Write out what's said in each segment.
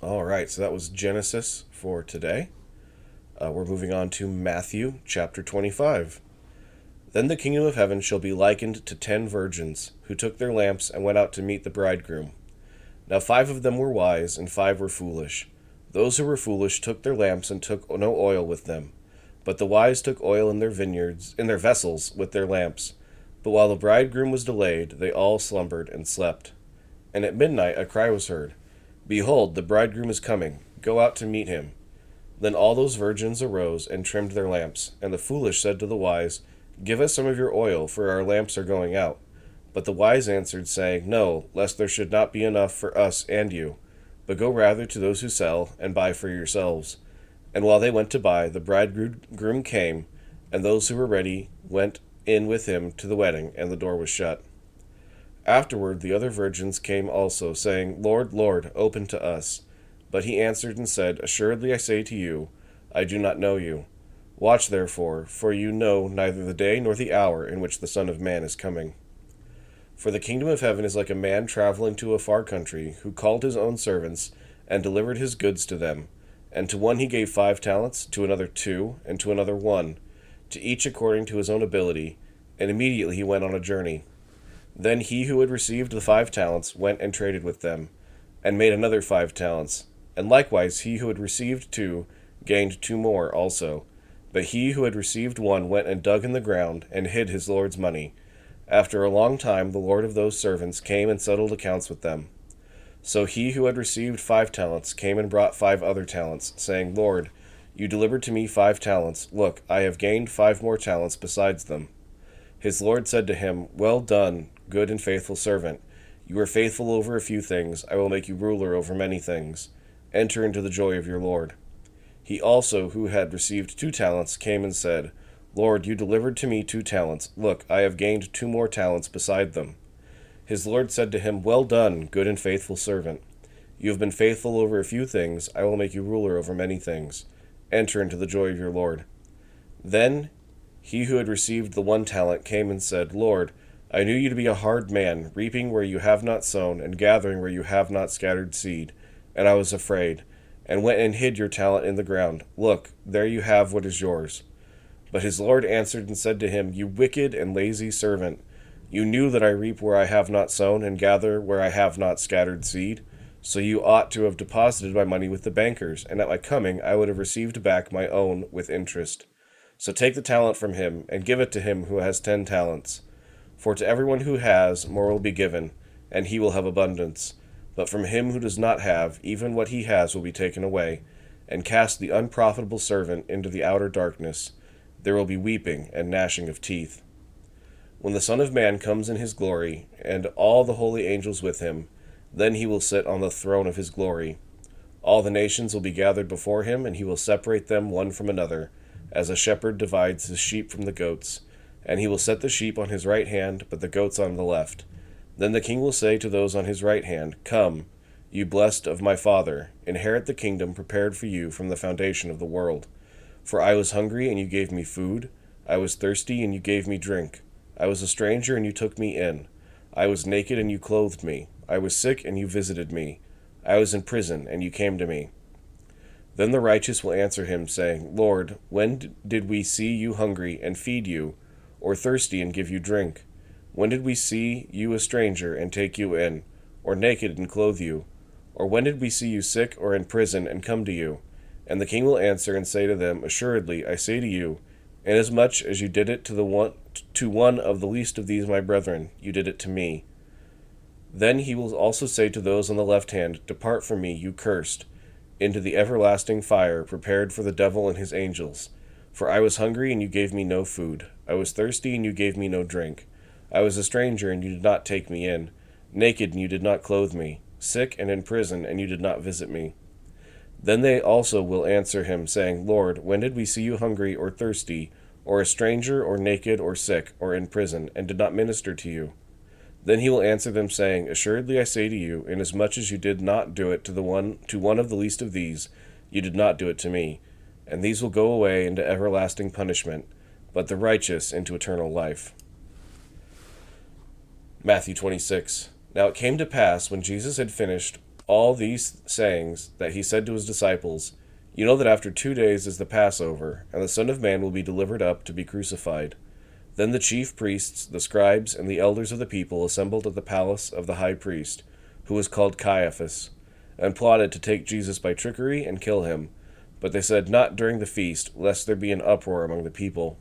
All right, so that was Genesis for today. We're moving on to Matthew chapter 25. Then the kingdom of heaven shall be likened to 10 virgins, who took their lamps and went out to meet the bridegroom. Now 5 of them were wise, and 5 were foolish. Those who were foolish took their lamps and took no oil with them. But the wise took oil in their vessels with their lamps. But while the bridegroom was delayed, they all slumbered and slept. And at midnight a cry was heard, Behold, the bridegroom is coming, go out to meet him. Then all those virgins arose and trimmed their lamps. And the foolish said to the wise, Give us some of your oil, for our lamps are going out. But the wise answered, saying, No, lest there should not be enough for us and you. But go rather to those who sell, and buy for yourselves. And while they went to buy, the bridegroom came, and those who were ready went in with him to the wedding, and the door was shut. Afterward the other virgins came also, saying, Lord, Lord, open to us. But he answered and said, Assuredly I say to you, I do not know you. Watch therefore, for you know neither the day nor the hour in which the Son of Man is coming. For the kingdom of heaven is like a man traveling to a far country, who called his own servants, and delivered his goods to them. And to one he gave 5 talents, to another 2, and to another 1, to each according to his own ability, and immediately he went on a journey. Then he who had received the 5 talents went and traded with them, and made another 5 talents. And likewise he who had received 2 gained 2 more also. But he who had received 1 went and dug in the ground, and hid his lord's money. After a long time the lord of those servants came and settled accounts with them. So he who had received 5 talents came and brought 5 other talents, saying, Lord, you delivered to me 5 talents. Look, I have gained 5 more talents besides them. His lord said to him, Well done, good and faithful servant. You are faithful over a few things. I will make you ruler over many things. Enter into the joy of your lord. He also, who had received 2 talents, came and said, Lord, you delivered to me 2 talents. Look, I have gained 2 more talents beside them. His lord said to him, Well done, good and faithful servant. You have been faithful over a few things. I will make you ruler over many things. Enter into the joy of your lord. Then he who had received the 1 talent came and said, Lord, I knew you to be a hard man, reaping where you have not sown, and gathering where you have not scattered seed. And I was afraid, and went and hid your talent in the ground. Look, there you have what is yours. But his lord answered and said to him, You wicked and lazy servant, you knew that I reap where I have not sown, and gather where I have not scattered seed. So you ought to have deposited my money with the bankers, and at my coming I would have received back my own with interest. So take the talent from him, and give it to him who has 10 talents. For to everyone who has, more will be given, and he will have abundance. But from him who does not have, even what he has will be taken away. And cast the unprofitable servant into the outer darkness. There will be weeping and gnashing of teeth. When the Son of Man comes in his glory, and all the holy angels with him, then he will sit on the throne of his glory. All the nations will be gathered before him, and he will separate them one from another, as a shepherd divides his sheep from the goats. And he will set the sheep on his right hand, but the goats on the left. Then the king will say to those on his right hand, Come, you blessed of my Father, inherit the kingdom prepared for you from the foundation of the world. For I was hungry, and you gave me food. I was thirsty, and you gave me drink. I was a stranger, and you took me in. I was naked, and you clothed me. I was sick, and you visited me. I was in prison, and you came to me. Then the righteous will answer him, saying, Lord, when did we see you hungry, and feed you, or thirsty, and give you drink? When did we see you a stranger, and take you in, or naked, and clothe you? Or when did we see you sick, or in prison, and come to you? And the king will answer and say to them, Assuredly, I say to you, inasmuch as you did it to one of the least of these my brethren, you did it to me. Then he will also say to those on the left hand, Depart from me, you cursed, into the everlasting fire prepared for the devil and his angels. For I was hungry, and you gave me no food. I was thirsty, and you gave me no drink. I was a stranger, and you did not take me in. Naked, and you did not clothe me. Sick and in prison, and you did not visit me. Then they also will answer him, saying, Lord, when did we see you hungry or thirsty, or a stranger, or naked, or sick, or in prison, and did not minister to you? Then he will answer them, saying, Assuredly I say to you, inasmuch as you did not do it to one of the least of these, you did not do it to me. And these will go away into everlasting punishment, but the righteous into eternal life. Matthew 26. Now it came to pass, when Jesus had finished all these sayings that he said to his disciples, "You know that after 2 days is the Passover, and the Son of Man will be delivered up to be crucified." Then the chief priests, the scribes, and the elders of the people assembled at the palace of the high priest, who was called Caiaphas, and plotted to take Jesus by trickery and kill him. But they said, "Not during the feast, lest there be an uproar among the people."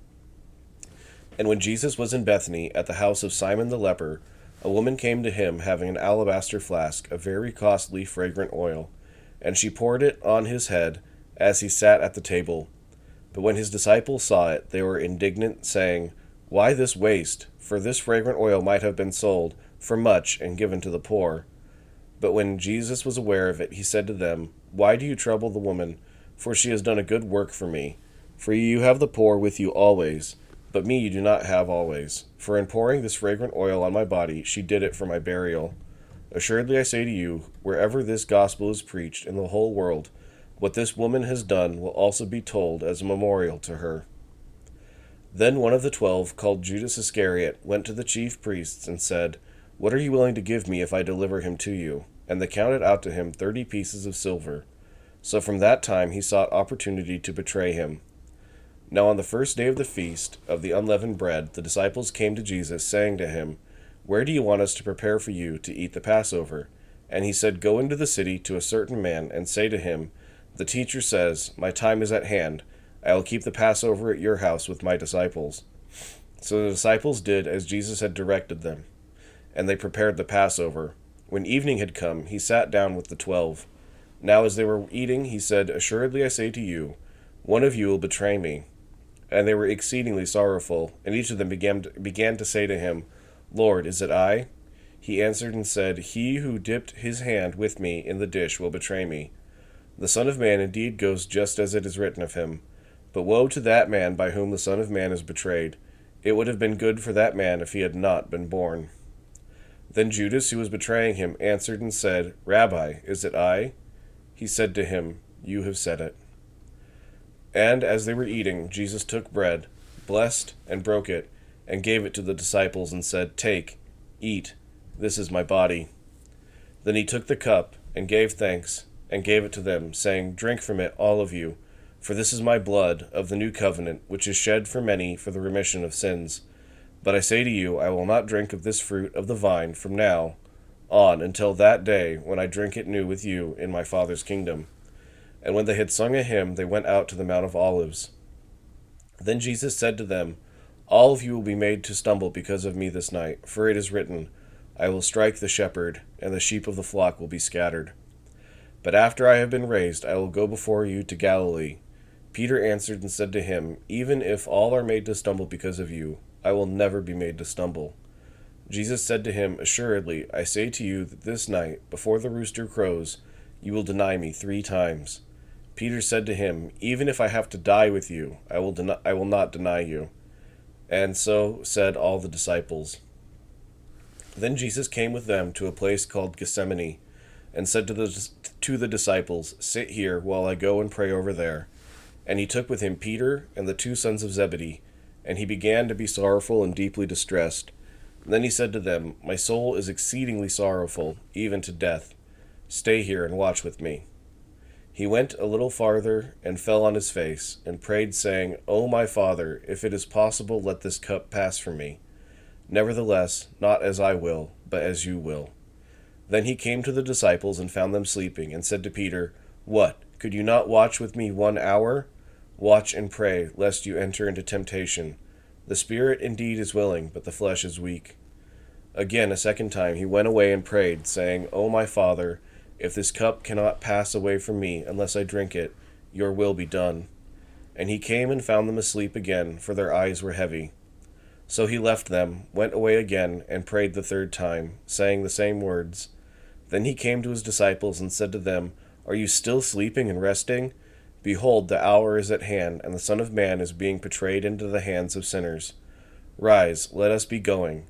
And when Jesus was in Bethany, at the house of Simon the leper, a woman came to him having an alabaster flask of very costly fragrant oil, and she poured it on his head as he sat at the table. But when his disciples saw it, they were indignant, saying, "Why this waste? For this fragrant oil might have been sold for much and given to the poor." But when Jesus was aware of it, he said to them, "Why do you trouble the woman? For she has done a good work for me. For you have the poor with you always, but me you do not have always. For in pouring this fragrant oil on my body, she did it for my burial. Assuredly I say to you, wherever this gospel is preached in the whole world, what this woman has done will also be told as a memorial to her." Then one of the 12, called Judas Iscariot, went to the chief priests and said, "What are you willing to give me if I deliver him to you?" And they counted out to him 30 pieces of silver. So from that time he sought opportunity to betray him. Now on the first day of the feast of the unleavened bread, the disciples came to Jesus, saying to him, "Where do you want us to prepare for you to eat the Passover?" And he said, "Go into the city to a certain man, and say to him, 'The teacher says, my time is at hand. I will keep the Passover at your house with my disciples.'" So the disciples did as Jesus had directed them, and they prepared the Passover. When evening had come, he sat down with the 12. Now as they were eating, he said, "Assuredly I say to you, one of you will betray me." And they were exceedingly sorrowful, and each of them began to say to him, "Lord, is it I?" He answered and said, "He who dipped his hand with me in the dish will betray me. The Son of Man indeed goes just as it is written of him. But woe to that man by whom the Son of Man is betrayed. It would have been good for that man if he had not been born." Then Judas, who was betraying him, answered and said, "Rabbi, is it I?" He said to him, "You have said it." And as they were eating, Jesus took bread, blessed and broke it, and gave it to the disciples and said, "Take, eat, this is my body." Then he took the cup and gave thanks and gave it to them, saying, "Drink from it, all of you, for this is my blood of the new covenant, which is shed for many for the remission of sins. But I say to you, I will not drink of this fruit of the vine from now on until that day when I drink it new with you in my Father's kingdom." And when they had sung a hymn, they went out to the Mount of Olives. Then Jesus said to them, "All of you will be made to stumble because of me this night, for it is written, 'I will strike the shepherd, and the sheep of the flock will be scattered.' But after I have been raised, I will go before you to Galilee." Peter answered and said to him, "Even if all are made to stumble because of you, I will never be made to stumble." Jesus said to him, "Assuredly, I say to you that this night, before the rooster crows, you will deny me 3 times. Peter said to him, "Even if I have to die with you, I will not deny you." And so said all the disciples. Then Jesus came with them to a place called Gethsemane, and said to the disciples, "Sit here while I go and pray over there." And he took with him Peter and the 2 sons of Zebedee, and he began to be sorrowful and deeply distressed. Then he said to them, "My soul is exceedingly sorrowful, even to death. Stay here and watch with me." He went a little farther and fell on his face, and prayed, saying, "O my Father, if it is possible, let this cup pass from me. Nevertheless, not as I will, but as you will." Then he came to the disciples and found them sleeping, and said to Peter, "What, could you not watch with me 1 hour? Watch and pray, lest you enter into temptation. The spirit indeed is willing, but the flesh is weak." Again, a second time, he went away and prayed, saying, "O my Father, if this cup cannot pass away from me unless I drink it, your will be done." And he came and found them asleep again, for their eyes were heavy. So he left them, went away again, and prayed the 3rd time, saying the same words. Then he came to his disciples and said to them, "Are you still sleeping and resting? Behold, the hour is at hand, and the Son of Man is being betrayed into the hands of sinners. Rise, let us be going.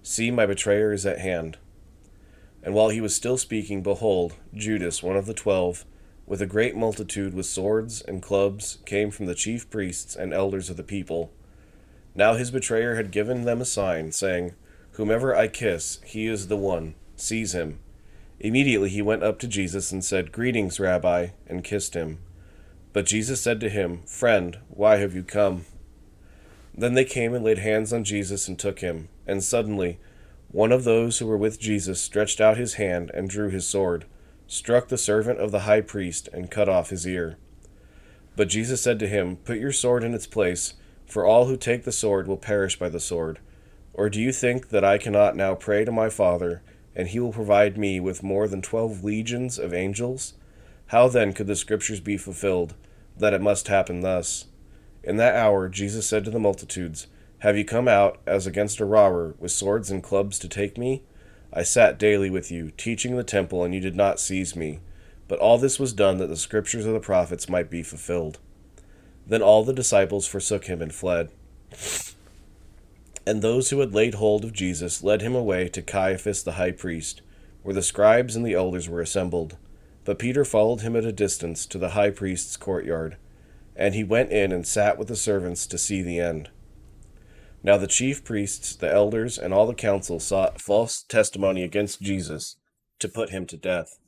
See, my betrayer is at hand." And while he was still speaking, behold, Judas, one of the 12, with a great multitude with swords and clubs, came from the chief priests and elders of the people. Now his betrayer had given them a sign, saying, "Whomever I kiss, he is the one. Seize him." Immediately he went up to Jesus and said, "Greetings, Rabbi," and kissed him. But Jesus said to him, "Friend, why have you come?" Then they came and laid hands on Jesus and took him. And suddenly one of those who were with Jesus stretched out his hand and drew his sword, struck the servant of the high priest, and cut off his ear. But Jesus said to him, "Put your sword in its place, for all who take the sword will perish by the sword. Or do you think that I cannot now pray to my Father, and he will provide me with more than 12 legions of angels? How then could the scriptures be fulfilled, that it must happen thus?" In that hour Jesus said to the multitudes, "Have you come out, as against a robber, with swords and clubs to take me? I sat daily with you, teaching in the temple, and you did not seize me. But all this was done that the scriptures of the prophets might be fulfilled." Then all the disciples forsook him and fled. And those who had laid hold of Jesus led him away to Caiaphas the high priest, where the scribes and the elders were assembled. But Peter followed him at a distance to the high priest's courtyard, and he went in and sat with the servants to see the end. Now the chief priests, the elders, and all the council sought false testimony against Jesus to put him to death,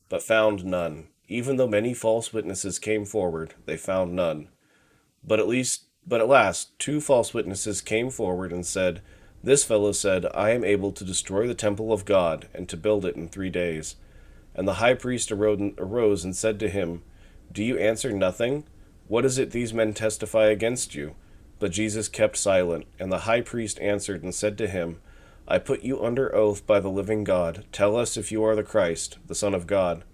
but found none. Even though many false witnesses came forward, they found none. But at last 2 false witnesses came forward and said, "This fellow said, 'I am able to destroy the temple of God and to build it in 3 days.'" And the high priest arose and said to him, "Do you answer nothing? What is it these men testify against you?" But Jesus kept silent, and the high priest answered and said to him, "I put you under oath by the living God. Tell us if you are the Christ, the Son of God."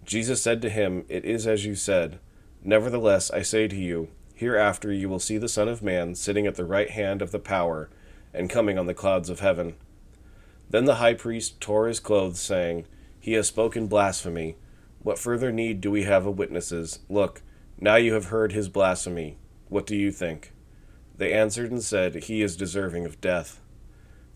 Jesus said to him, "It is as you said. Nevertheless, I say to you, hereafter you will see the Son of Man sitting at the right hand of the power, and coming on the clouds of heaven." Then the high priest tore his clothes, saying, "He has spoken blasphemy. What further need do we have of witnesses? Look, now you have heard his blasphemy. What do you think?" They answered and said, "He is deserving of death."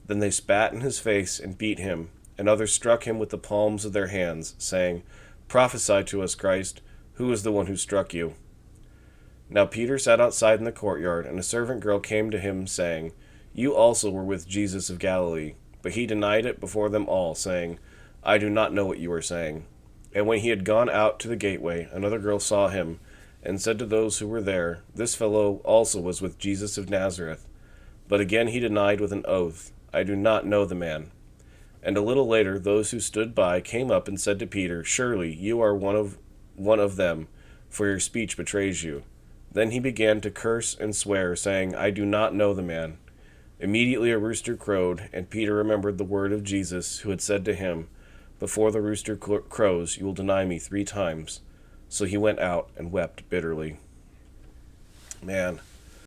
Then they spat in his face and beat him, and others struck him with the palms of their hands, saying, "Prophesy to us, Christ. Who is the one who struck you?" Now Peter sat outside in the courtyard, and a servant girl came to him, saying, "You also were with Jesus of Galilee." But he denied it before them all, saying, "I do not know what you are saying." And when he had gone out to the gateway, another girl saw him, and said to those who were there, "This fellow also was with Jesus of Nazareth." But again he denied with an oath, "I do not know the man." And a little later those who stood by came up and said to Peter, "Surely you are one of them, for your speech betrays you." Then he began to curse and swear, saying, "I do not know the man." Immediately a rooster crowed, and Peter remembered the word of Jesus, who had said to him, "Before the rooster crows, you will deny me 3 times." So he went out and wept bitterly. Man,